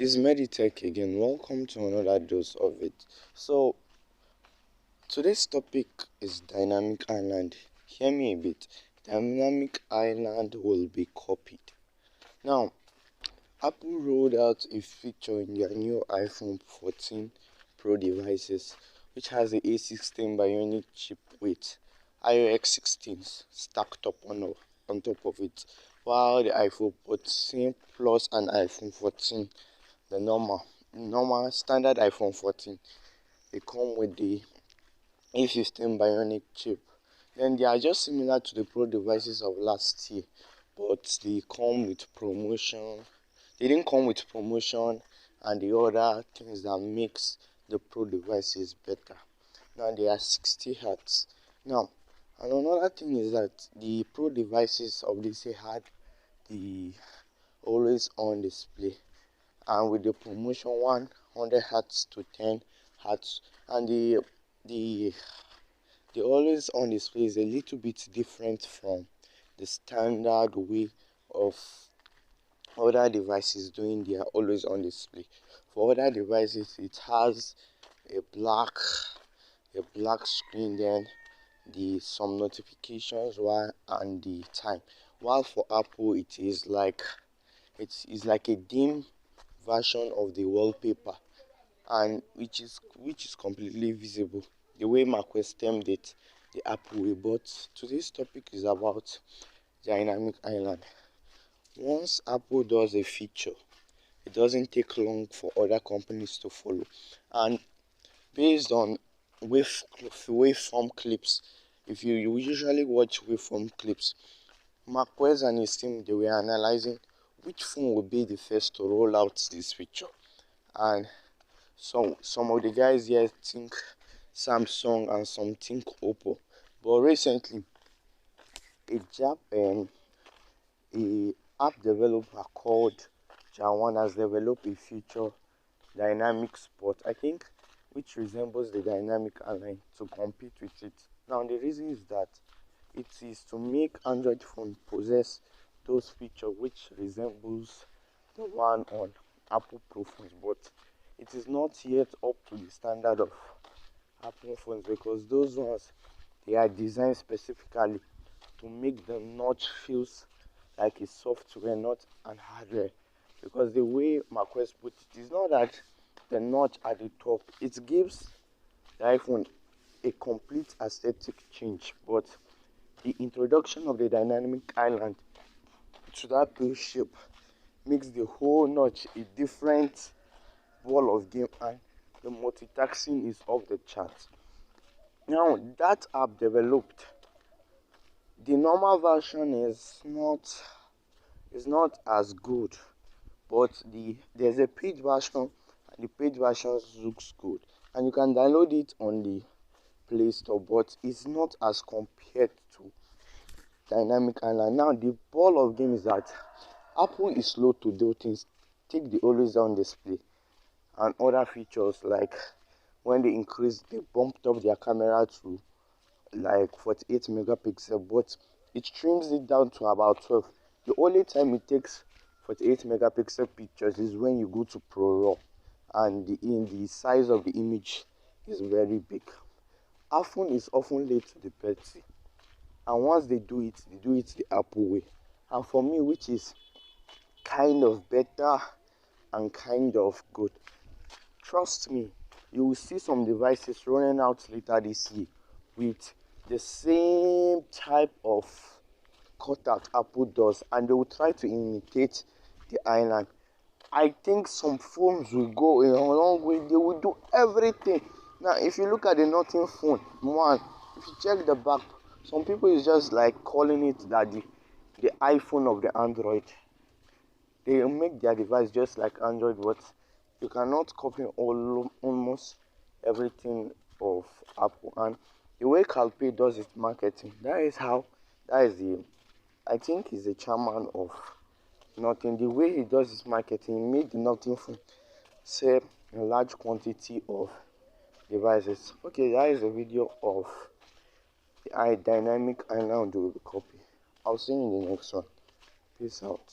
It's Meditech again. Welcome to another dose of it. So, today's topic is Dynamic Island. Hear me a bit. Dynamic Island will be copied. Now, Apple rolled out a feature in their new iPhone 14 Pro devices, which has the A16 Bionic chip with iOS 16 stacked up on top of it, while the iPhone 14 Plus and iPhone 14, the normal standard iPhone 14, they come with the A15 Bionic chip. Then they are just similar to the Pro devices of last year, but they come with promotion. They didn't come with promotion and the other things that makes the Pro devices better. Now they are 60 Hz. Now, and another thing is that the Pro devices of this year had the always on display, and with the promotion 100 Hz to 10 Hz, and the always on display is a little bit different from the standard way of other devices doing their always on display. For other devices, it has a black screen, then some notifications and the time. While for Apple, it is like a dim version of the wallpaper, and which is completely visible. The way Marquez termed it, the Apple way. But today's topic is about Dynamic Island. Once Apple does a feature, it doesn't take long for other companies to follow. And based on waveform clips, if you usually watch waveform clips, Marquez and his team, they were analyzing which phone would be the first to roll out this feature. And some of the guys here think Samsung and some think Oppo. But recently, a app developer called Jawan has developed a feature, Dynamic Spot, I think, which resembles the Dynamic Island to compete with it. Now the reason is that it is to make Android phone possess those features which resembles the one on Apple Pro phones, but it is not yet up to the standard of Apple phones, because those ones, they are designed specifically to make the notch feels like a software, not an hardware. Because the way Marquez put it is not that the notch at the top, it gives the iPhone a complete aesthetic change, but the introduction of the Dynamic Island to that pill shape makes the whole notch a different ball of game, and the multitasking is off the chart. Now that app developed, the normal version is not as good, but there's a paid version, and the paid version looks good, and you can download it on the Play Store, but it's not as compared to Dynamic Island. Now the ball of game is that Apple is slow to do things. Take the always on display and other features, like when they bumped up their camera to like 48 megapixel, but it trims it down to about 12. The only time it takes 48 megapixel pictures is when you go to Pro RAW, and the size of the image is very big. iPhone is often late to the party, and once they do it the Apple way. And for me, which is kind of better and kind of good. Trust me, you will see some devices running out later this year with the same type of cutout Apple does, and they will try to imitate the Island. I think some phones will go a long way. They will do everything. Now, if you look at the Nothing phone, if you check the back, some people is just like calling it that the iPhone of the Android. They make their device just like Android, but you cannot copy almost everything of Apple. And the way Calpay does its marketing, I think he's the chairman of Nothing. The way he does his marketing, he made the Nothing phone sell a large quantity of devices. Okay, that is a video of the Dynamic Island will be copy. I'll see you in the next one. Peace out.